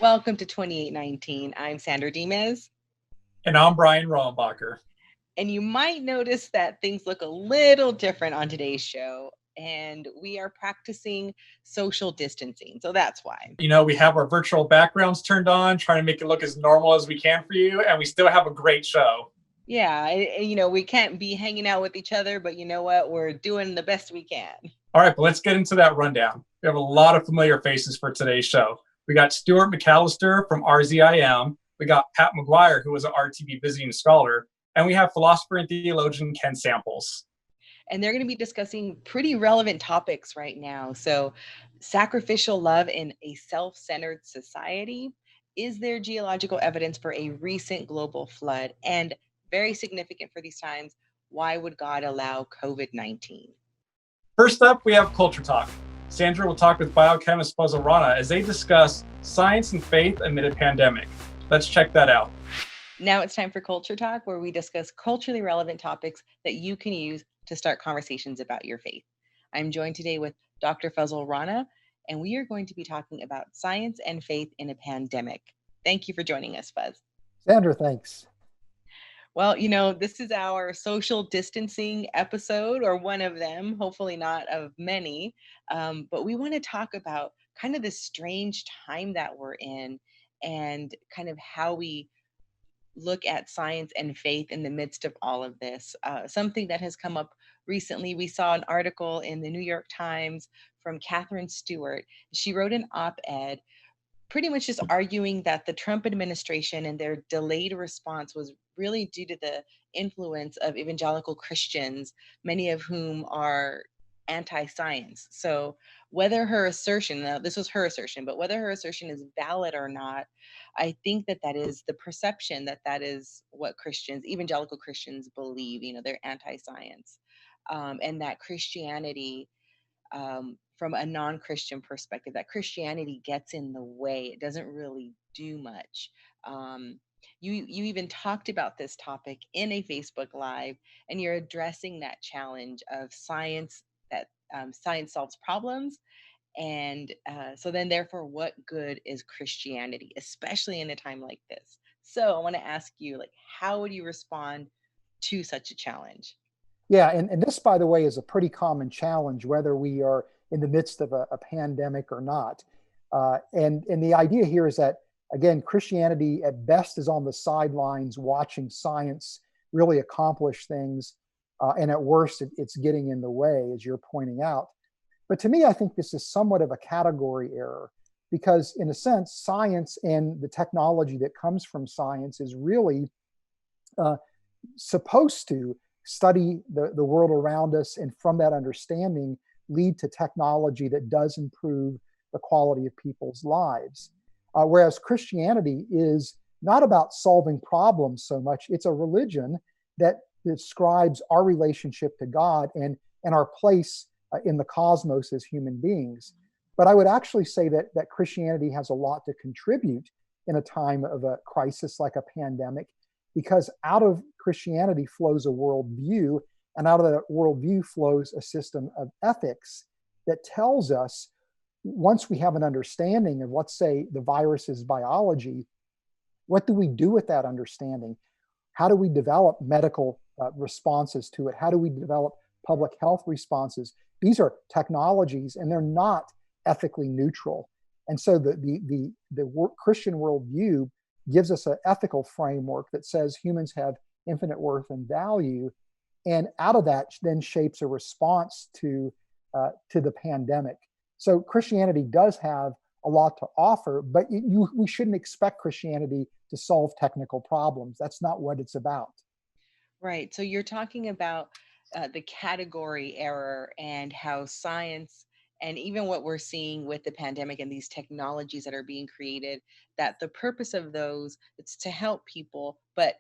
Welcome to 2819. I'm Sandra Dimes. And I'm Brian Rohrenbacher. And you might notice that things look a little different on today's show. And we are practicing social distancing. So that's why. We have our virtual backgrounds turned on, trying to make it look as normal as we can for you. And we still have a great show. Yeah, we can't be hanging out with each other, but you know what? We're doing the best we can. All right, but let's get into that rundown. We have a lot of familiar faces for today's show. We got Stuart McAlister from RZIM. We got Pat McGuire, who was an RTB visiting scholar. And we have philosopher and theologian Ken Samples. And they're going to be discussing pretty relevant topics right now. So, sacrificial love in a self-centered society. Is there geological evidence for a recent global flood? And very significant for these times, why would God allow COVID-19? First up, we have Culture Talk. Sandra will talk with biochemist Fazale Rana as they discuss science and faith amid a pandemic. Let's check that out. Now it's time for Culture Talk, where we discuss culturally relevant topics that you can use to start conversations about your faith. I'm joined today with Dr. Fazale Rana, and we are going to be talking about science and faith in a pandemic. Thank you for joining us, Fuzz. Sandra, thanks. Well, this is our social distancing episode, or one of them, hopefully not of many. But we want to talk about kind of this strange time that we're in and kind of how we look at science and faith in the midst of all of this. Something that has come up recently, we saw an article in the New York Times from Catherine Stewart. She wrote an op-ed pretty much just arguing that the Trump administration and their delayed response was really due to the influence of evangelical Christians, many of whom are anti-science. So whether her assertion, now this was her assertion, but whether her assertion is valid or not, I think that is the perception that is what Christians, evangelical Christians, believe. They're anti-science, and that Christianity, from a non-Christian perspective, that Christianity gets in the way. It doesn't really do much. You even talked about this topic in a Facebook Live, and you're addressing that challenge of science, that science solves problems. And so then, therefore, what good is Christianity, especially in a time like this? So I want to ask you, how would you respond to such a challenge? Yeah, and this, by the way, is a pretty common challenge, whether we are in the midst of a pandemic or not. And the idea here is that, again, Christianity at best is on the sidelines watching science really accomplish things. And at worst, it's getting in the way, as you're pointing out. But to me, I think this is somewhat of a category error because, in a sense, science and the technology that comes from science is really supposed to study the world around us, and from that understanding, lead to technology that does improve the quality of people's lives. Whereas Christianity is not about solving problems so much, it's a religion that describes our relationship to God and our place in the cosmos as human beings. But I would actually say that Christianity has a lot to contribute in a time of a crisis like a pandemic, because out of Christianity flows a worldview, and out of that worldview flows a system of ethics that tells us, once we have an understanding of, let's say, the virus's biology, what do we do with that understanding? How do we develop medical responses to it? How do we develop public health responses? These are technologies, and they're not ethically neutral. And so the Christian worldview gives us an ethical framework that says humans have infinite worth and value, and out of that then shapes a response to the pandemic. So Christianity does have a lot to offer, but we shouldn't expect Christianity to solve technical problems. That's not what it's about. Right. So you're talking about the category error and how science, and even what we're seeing with the pandemic and these technologies that are being created, that the purpose of those is to help people, but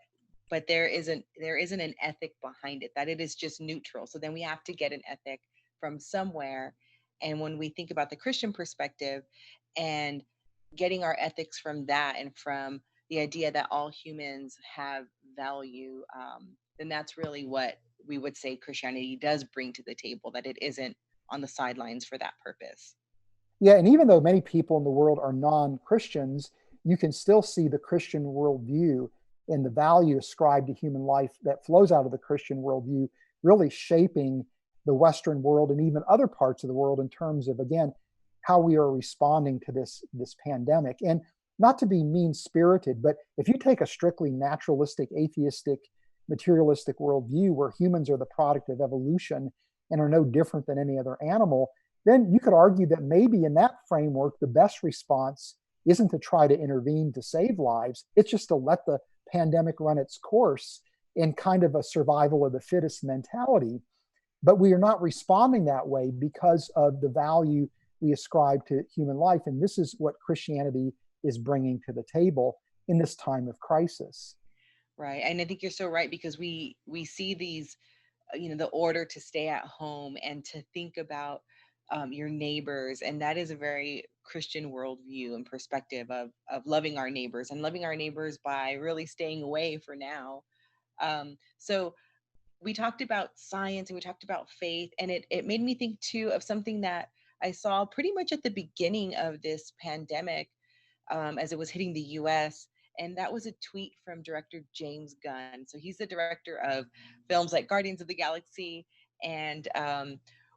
there isn't an ethic behind it, that it is just neutral. So then we have to get an ethic from somewhere. And when we think about the Christian perspective and getting our ethics from that, and from the idea that all humans have value, then that's really what we would say Christianity does bring to the table, that it isn't on the sidelines for that purpose. Yeah, and even though many people in the world are non-Christians, you can still see the Christian worldview and the value ascribed to human life that flows out of the Christian worldview really shaping the Western world and even other parts of the world in terms of, again, how we are responding to this pandemic. And not to be mean-spirited, but if you take a strictly naturalistic, atheistic, materialistic worldview where humans are the product of evolution and are no different than any other animal, then you could argue that maybe in that framework, the best response isn't to try to intervene to save lives. It's just to let the pandemic run its course in kind of a survival of the fittest mentality. But we are not responding that way because of the value we ascribe to human life. And this is what Christianity is bringing to the table in this time of crisis. Right. And I think you're so right, because we see these, the order to stay at home and to think about your neighbors. And that is a very Christian worldview and perspective of loving our neighbors and loving our neighbors by really staying away for now. So we talked about science and we talked about faith, and it made me think too of something that I saw pretty much at the beginning of this pandemic, as it was hitting the US. And that was a tweet from director James Gunn. So he's the director of films like Guardians of the Galaxy. And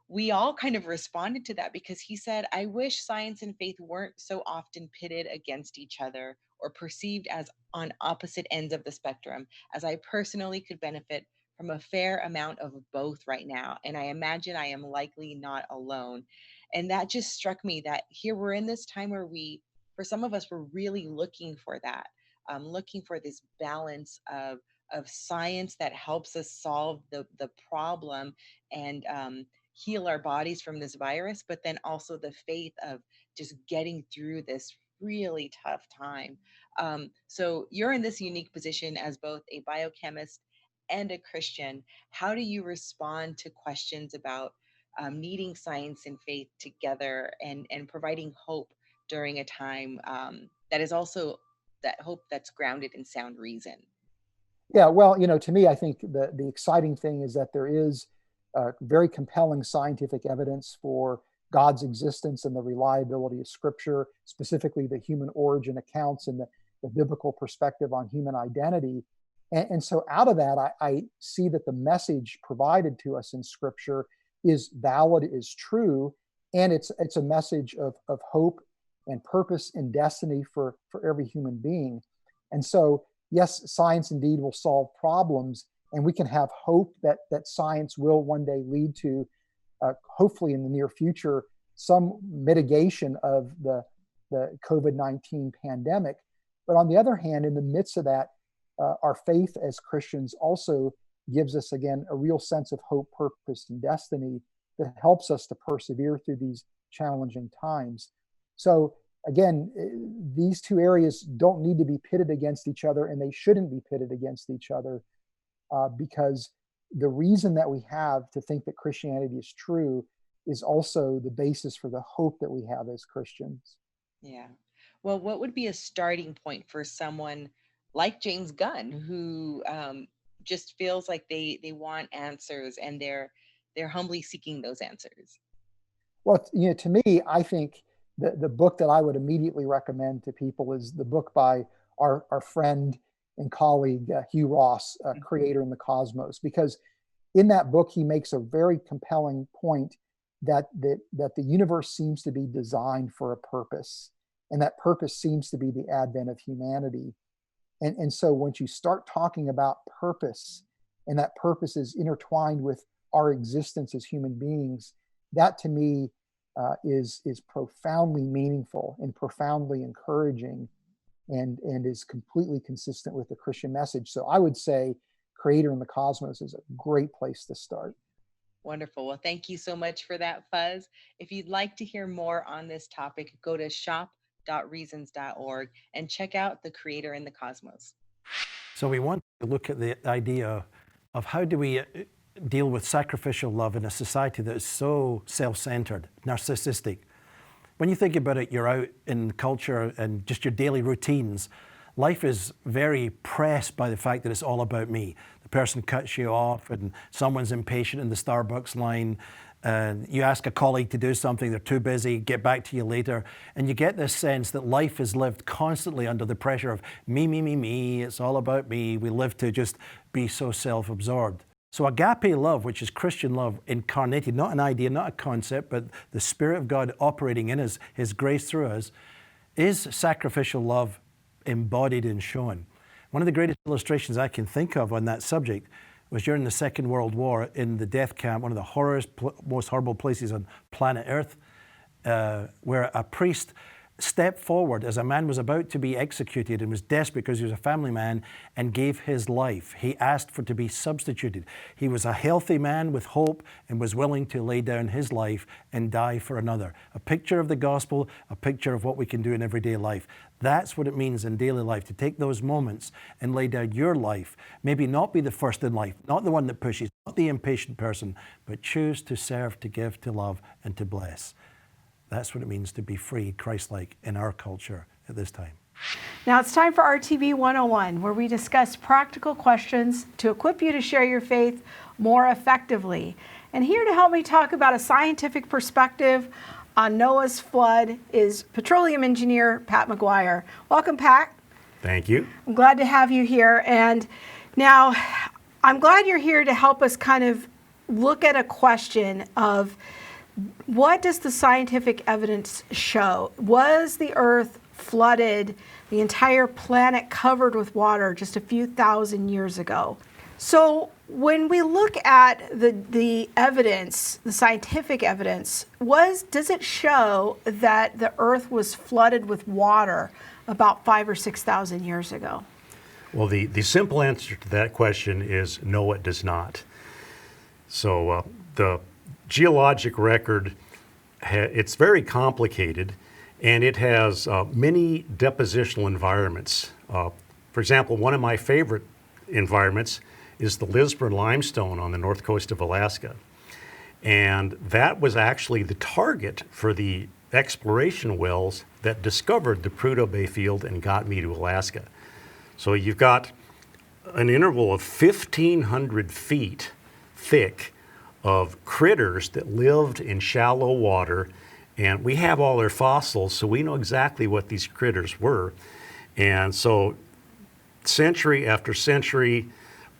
we all kind of responded to that because he said, I wish science and faith weren't so often pitted against each other or perceived as on opposite ends of the spectrum, as I personally could benefit from a fair amount of both right now. And I imagine I am likely not alone. And that just struck me that here we're in this time where for some of us, we're really looking for that, looking for this balance of science that helps us solve the problem and heal our bodies from this virus, but then also the faith of just getting through this really tough time. So you're in this unique position as both a biochemist and a Christian. How do you respond to questions about needing science and faith together and providing hope during a time that is also that hope that's grounded in sound reason? Yeah, well, to me, I think the exciting thing is that there is very compelling scientific evidence for God's existence and the reliability of Scripture, specifically the human origin accounts and the biblical perspective on human identity. And so out of that, I see that the message provided to us in Scripture is valid, is true, and it's a message of hope and purpose and destiny for every human being. And so, yes, science indeed will solve problems, and we can have hope that science will one day lead to, hopefully in the near future, some mitigation of the COVID-19 pandemic. But on the other hand, in the midst of that, our faith as Christians also gives us, again, a real sense of hope, purpose, and destiny that helps us to persevere through these challenging times. So again, these two areas don't need to be pitted against each other, and they shouldn't be pitted against each other, because the reason that we have to think that Christianity is true is also the basis for the hope that we have as Christians. Yeah. Well, what would be a starting point for someone like James Gunn, who just feels like they want answers and they're humbly seeking those answers? Well, to me, I think the book that I would immediately recommend to people is the book by our friend and colleague, Hugh Ross, Creator in the Cosmos, because in that book, he makes a very compelling point that the universe seems to be designed for a purpose, and that purpose seems to be the advent of humanity. And so once you start talking about purpose, and that purpose is intertwined with our existence as human beings, that to me is profoundly meaningful and profoundly encouraging, and is completely consistent with the Christian message. So I would say Creator in the Cosmos is a great place to start. Wonderful. Well, thank you so much for that, Fuzz. If you'd like to hear more on this topic, go to shop.reasons.org and check out the Creator in the Cosmos. So we want to look at the idea of how do we deal with sacrificial love in a society that is so self-centered, narcissistic. When you think about it, you're out in culture and just your daily routines. Life is very pressed by the fact that it's all about me. The person cuts you off and someone's impatient in the Starbucks line. And you ask a colleague to do something, they're too busy, get back to you later. And you get this sense that life is lived constantly under the pressure of me, me, me, me. It's all about me. We live to just be so self-absorbed. So agape love, which is Christian love incarnated, not an idea, not a concept, but the Spirit of God operating in us, His grace through us, is sacrificial love embodied and shown. One of the greatest illustrations I can think of on that subject was during the Second World War in the death camp, one of the most horrible places on planet Earth, where a priest stepped forward as a man was about to be executed and was desperate because he was a family man and gave his life. He asked for to be substituted. He was a healthy man with hope and was willing to lay down his life and die for another. A picture of the gospel, a picture of what we can do in everyday life. That's what it means in daily life, to take those moments and lay down your life. Maybe not be the first in life, not the one that pushes, not the impatient person, but choose to serve, to give, to love, and to bless. That's what it means to be free, Christ-like in our culture at this time. Now it's time for RTV 101, where we discuss practical questions to equip you to share your faith more effectively. And here to help me talk about a scientific perspective on Noah's flood is petroleum engineer Pat McGuire. Welcome, Pat. Thank you. I'm glad to have you here. And now I'm glad you're here to help us kind of look at a question of, what does the scientific evidence show? Was the Earth flooded, the entire planet covered with water just a few thousand years ago? So when we look at the evidence, the scientific evidence, does it show that the Earth was flooded with water about 5,000 or 6,000 years ago? Well, the simple answer to that question is no, it does not. So the geologic record, it's very complicated, and it has many depositional environments. For example, one of my favorite environments is the Lisbon limestone on the north coast of Alaska. And that was actually the target for the exploration wells that discovered the Prudhoe Bay field and got me to Alaska. So you've got an interval of 1,500 feet thick of critters that lived in shallow water, and we have all their fossils, so we know exactly what these critters were. And so century after century,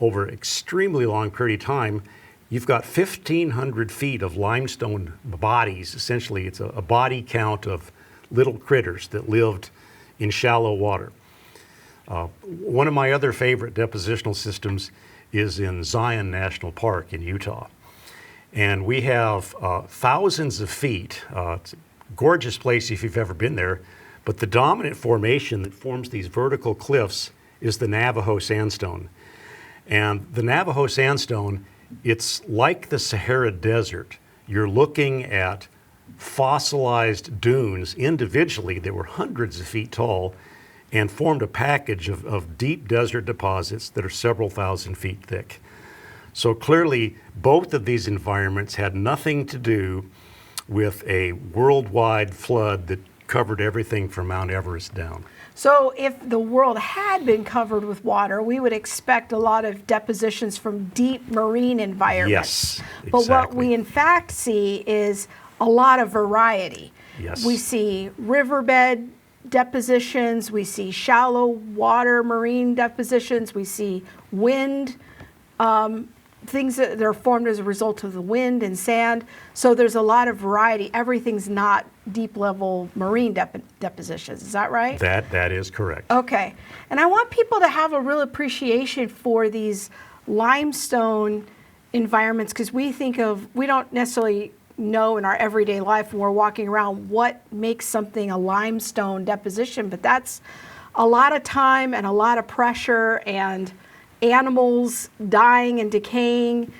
over an extremely long period of time, you've got 1,500 feet of limestone bodies. Essentially, it's a body count of little critters that lived in shallow water. One of my other favorite depositional systems is in Zion National Park in Utah. And we have thousands of feet. It's a gorgeous place if you've ever been there, but the dominant formation that forms these vertical cliffs is the Navajo sandstone. And the Navajo sandstone, it's like the Sahara Desert. You're looking at fossilized dunes individually that were hundreds of feet tall and formed a package of deep desert deposits that are several thousand feet thick. So clearly, both of these environments had nothing to do with a worldwide flood that covered everything from Mount Everest down. So if the world had been covered with water, we would expect a lot of depositions from deep marine environments. Yes, exactly. But what we in fact see is a lot of variety. Yes. We see riverbed depositions, we see shallow water marine depositions, we see wind, things that are formed as a result of the wind and sand. So there's a lot of variety. Everything's not deep level marine depositions. Is that right? That is correct. Okay. And I want people to have a real appreciation for these limestone environments, because we don't necessarily know in our everyday life when we're walking around what makes something a limestone deposition, but that's a lot of time and a lot of pressure and animals dying and decaying.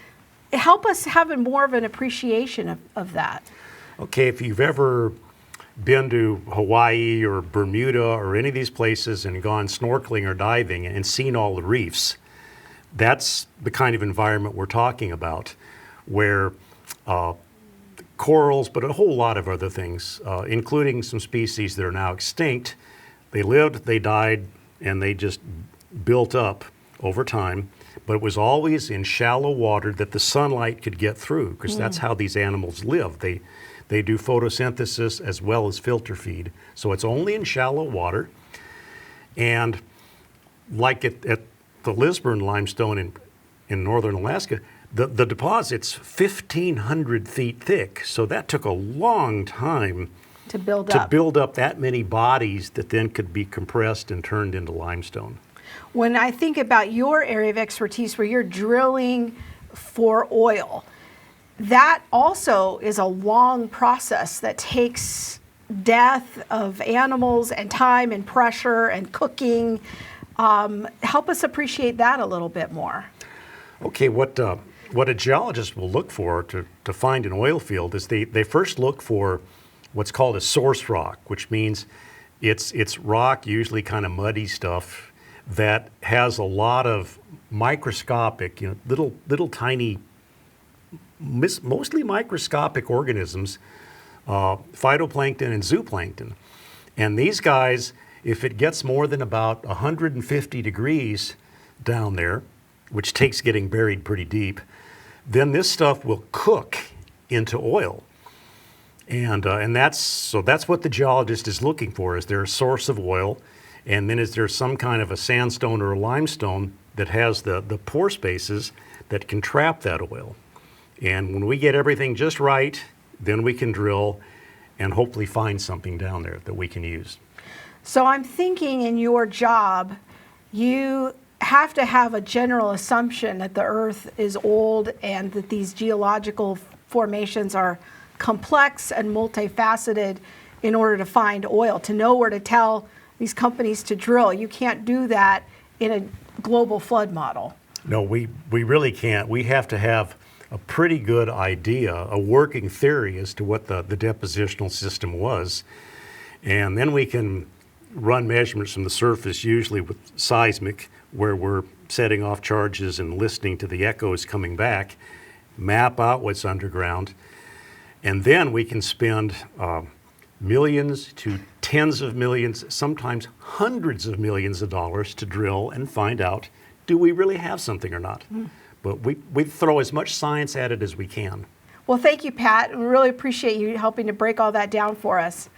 Help us have more of an appreciation of that. Okay, if you've ever been to Hawaii or Bermuda or any of these places and gone snorkeling or diving and seen all the reefs, that's the kind of environment we're talking about, where corals, but a whole lot of other things, including some species that are now extinct, they lived, they died, and they just built up over time. but it was always in shallow water that the sunlight could get through, because that's how these animals live. They do photosynthesis as well as filter feed. So it's only in shallow water. And like at the Lisburn limestone in northern Alaska, the deposit's 1,500 feet thick. So that took a long time to build up that many bodies that then could be compressed and turned into limestone. When I think about your area of expertise where you're drilling for oil, that also is a long process that takes death of animals and time and pressure and cooking. Help us appreciate that a little bit more. Okay, what a geologist will look for to find an oil field is they first look for what's called a source rock, which means it's rock, usually kind of muddy stuff, that has a lot of microscopic, little tiny, mostly microscopic organisms, phytoplankton and zooplankton. And these guys, if it gets more than about 150 degrees down there, which takes getting buried pretty deep, then this stuff will cook into oil. And that's what the geologist is looking for. Is there a source of oil? And then is there some kind of a sandstone or a limestone that has the pore spaces that can trap that oil? And when we get everything just right, then we can drill and hopefully find something down there that we can use. So I'm thinking in your job, you have to have a general assumption that the Earth is old and that these geological formations are complex and multifaceted in order to find oil, to know where to tell these companies to drill. You can't do that in a global flood model. No, we really can't. We have to have a pretty good idea, a working theory as to what the depositional system was. And then we can run measurements from the surface, usually with seismic, where we're setting off charges and listening to the echoes coming back, map out what's underground, and then we can spend millions to tens of millions, sometimes hundreds of millions of dollars to drill and find out, do we really have something or not? But we throw as much science at it as we can. Well, thank you, Pat. We really appreciate you helping to break all that down for us.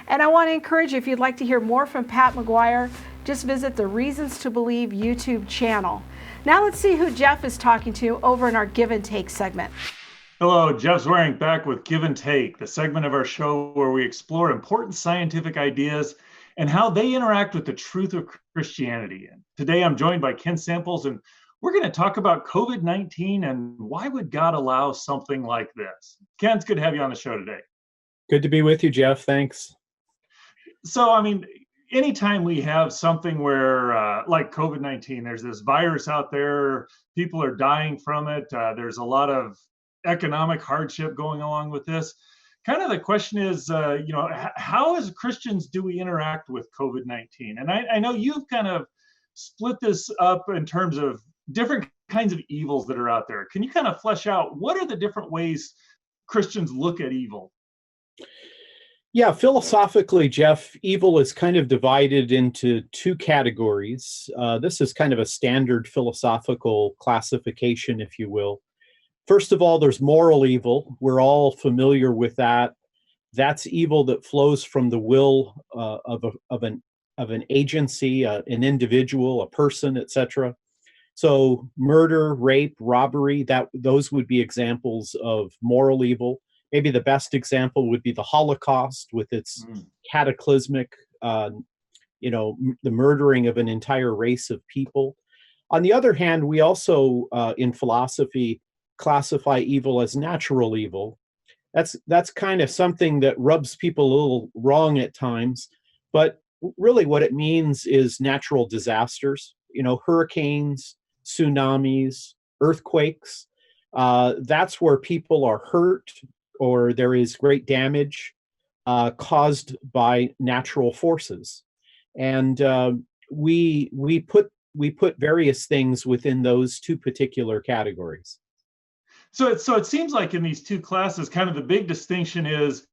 And I want to encourage you, if you'd like to hear more from Pat McGuire, just visit the Reasons to Believe YouTube channel. Now let's see who Jeff is talking to over in our Give and Take segment. Hello, Jeff Zwaring back with Give and Take, the segment of our show where we explore important scientific ideas and how they interact with the truth of Christianity. And today I'm joined by Ken Samples, and we're going to talk about COVID-19 and why would God allow something like this? Ken, it's good to have you on the show today. Good to be with you, Jeff. Thanks. So, I mean, anytime we have something where, like COVID-19, there's this virus out there, people are dying from it, there's a lot of economic hardship going along with this. Kind of the question is, how as Christians do we interact with COVID-19? And I know you've kind of split this up in terms of different kinds of evils that are out there. Can you kind of flesh out what are the different ways Christians look at evil? Yeah, philosophically, Jeff, evil is kind of divided into two categories. This is kind of a standard philosophical classification, if you will. First of all, there's moral evil. We're all familiar with that. That's evil that flows from the will of an agency, an individual, a person, etc. So murder, rape, robbery, those would be examples of moral evil. Maybe the best example would be the Holocaust with its cataclysmic, the murdering of an entire race of people. On the other hand, we also, in philosophy, classify evil as natural evil. That's kind of something that rubs people a little wrong at times, but really what it means is natural disasters, hurricanes, tsunamis, earthquakes. That's where people are hurt or there is great damage caused by natural forces. And we put various things within those two particular categories. So it seems like in these two classes, kind of the big distinction is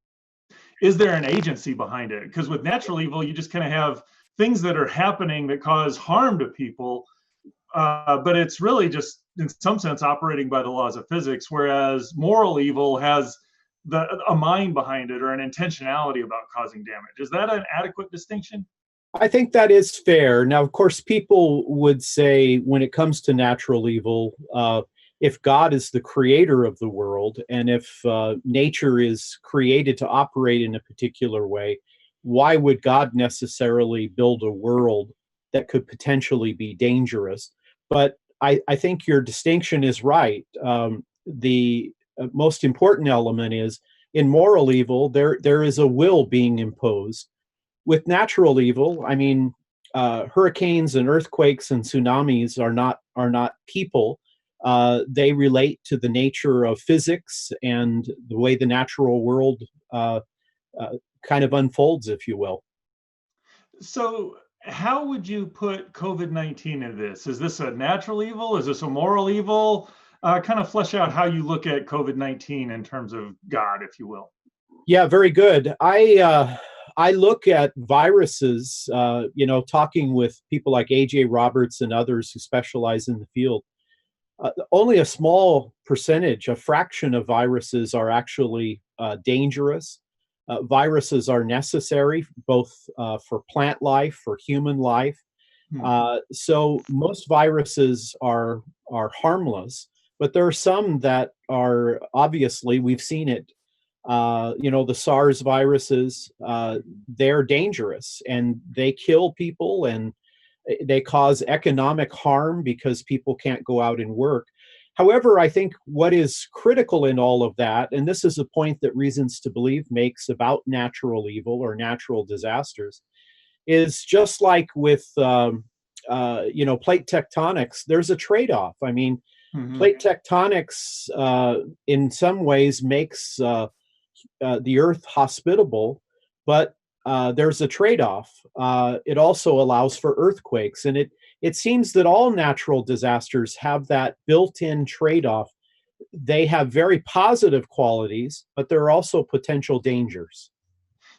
there an agency behind it? Because with natural evil, you just kind of have things that are happening that cause harm to people. but it's really just, in some sense, operating by the laws of physics, whereas moral evil has a mind behind it or an intentionality about causing damage. Is that an adequate distinction? I think that is fair. Now, of course, people would say when it comes to natural evil, if God is the creator of the world, and if nature is created to operate in a particular way, why would God necessarily build a world that could potentially be dangerous? But I think your distinction is right. The most important element is in moral evil, there is a will being imposed. With natural evil, I mean, hurricanes and earthquakes and tsunamis are not people. They relate to the nature of physics and the way the natural world kind of unfolds, if you will. So, how would you put COVID-19 in this? Is this a natural evil? Is this a moral evil? Kind of flesh out how you look at COVID-19 in terms of God, if you will. Yeah, very good. I look at viruses, talking with people like A.J. Roberts and others who specialize in the field. Only a small percentage, a fraction of viruses are actually dangerous. Viruses are necessary both for plant life, for human life. So most viruses are harmless, but there are some that are obviously, we've seen it. The SARS viruses, they're dangerous and they kill people and they cause economic harm because people can't go out and work. However, I think what is critical in all of that, and this is a point that Reasons to Believe makes about natural evil or natural disasters, is just like with plate tectonics, there's a trade-off. I mean, plate tectonics in some ways makes the earth hospitable, but there's a trade-off. It also allows for earthquakes, and it seems that all natural disasters have that built-in trade-off. They have very positive qualities, but there are also potential dangers.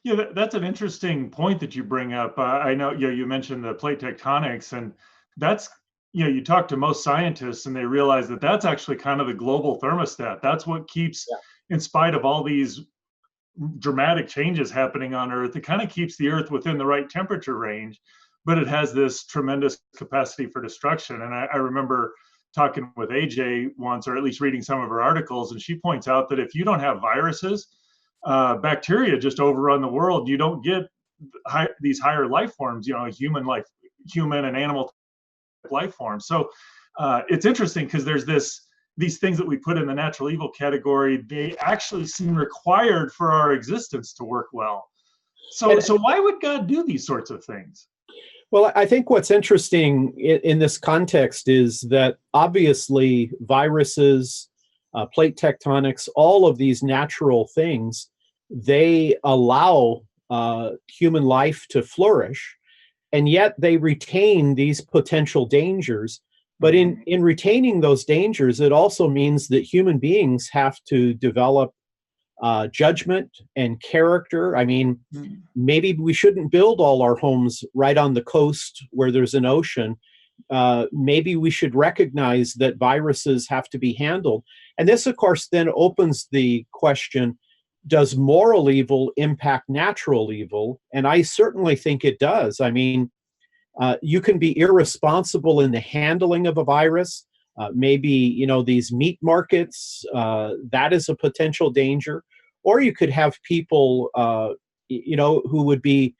Yeah, that's an interesting point that you bring up. I know, you mentioned the plate tectonics, and that's, you talk to most scientists and they realize that that's actually kind of the global thermostat. That's what keeps, in spite of all these dramatic changes happening on Earth, it kind of keeps the Earth within the right temperature range, but it has this tremendous capacity for destruction. And I remember talking with AJ once, or at least reading some of her articles, and she points out that if you don't have viruses, bacteria just overrun the world. You don't get these higher life forms, human and animal life forms. So it's interesting because there's these things that we put in the natural evil category, they actually seem required for our existence to work well. So why would God do these sorts of things? Well, I think what's interesting in this context is that obviously viruses, plate tectonics, all of these natural things, they allow human life to flourish, and yet they retain these potential dangers. But in retaining those dangers, it also means that human beings have to develop judgment and character. I mean, maybe we shouldn't build all our homes right on the coast where there's an ocean. Maybe we should recognize that viruses have to be handled. And this, of course, then opens the question, does moral evil impact natural evil? And I certainly think it does. I mean, you can be irresponsible in the handling of a virus. Maybe, these meat markets, that is a potential danger. Or you could have people, who would be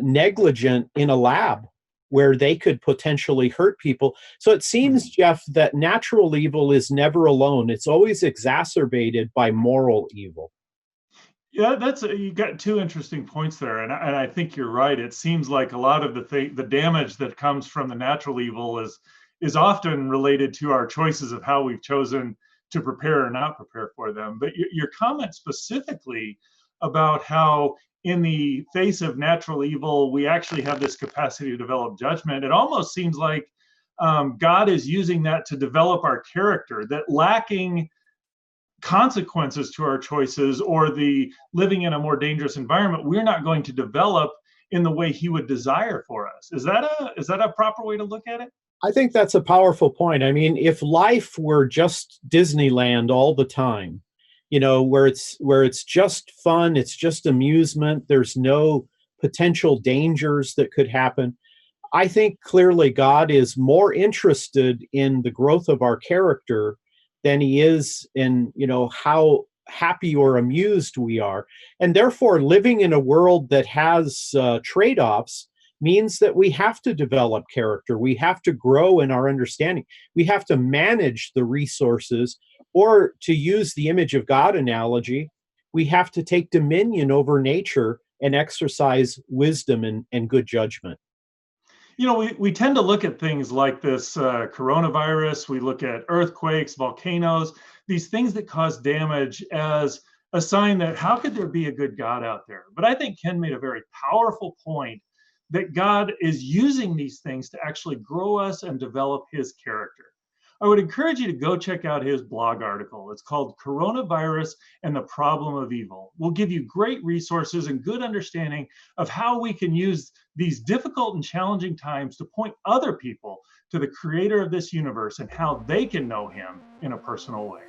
negligent in a lab where they could potentially hurt people. So it seems, Jeff, that natural evil is never alone. It's always exacerbated by moral evil. Yeah, you got two interesting points there, and I think you're right. It seems like a lot of the damage that comes from the natural evil is often related to our choices of how we've chosen to prepare or not prepare for them. But your comment specifically about how in the face of natural evil, we actually have this capacity to develop judgment, it almost seems like God is using that to develop our character, that lacking consequences to our choices or the living in a more dangerous environment, we're not going to develop in the way he would desire for us. Is that a proper way to look at it? I think that's a powerful point. I mean, if life were just Disneyland all the time, where it's just fun, it's just amusement, there's no potential dangers that could happen. I think clearly God is more interested in the growth of our character than he is in, how happy or amused we are. And therefore, living in a world that has trade-offs means that we have to develop character. We have to grow in our understanding. We have to manage the resources, or to use the image of God analogy, we have to take dominion over nature and exercise wisdom and good judgment. We tend to look at things like this coronavirus. We look at earthquakes, volcanoes, these things that cause damage as a sign that how could there be a good God out there? But I think Ken made a very powerful point that God is using these things to actually grow us and develop his character. I would encourage you to go check out his blog article. It's called Coronavirus and the Problem of Evil. We'll give you great resources and good understanding of how we can use these difficult and challenging times to point other people to the creator of this universe and how they can know him in a personal way.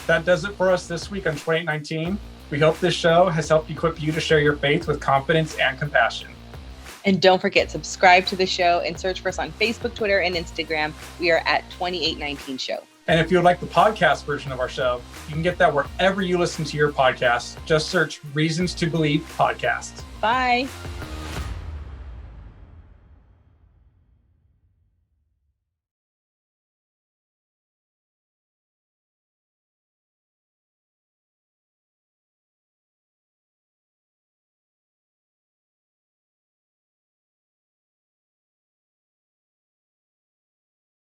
That does it for us this week on 2019. We hope this show has helped equip you to share your faith with confidence and compassion. And don't forget, subscribe to the show and search for us on Facebook, Twitter, and Instagram. We are at 2819 Show. And if you would like the podcast version of our show, you can get that wherever you listen to your podcasts. Just search Reasons to Believe Podcast. Bye.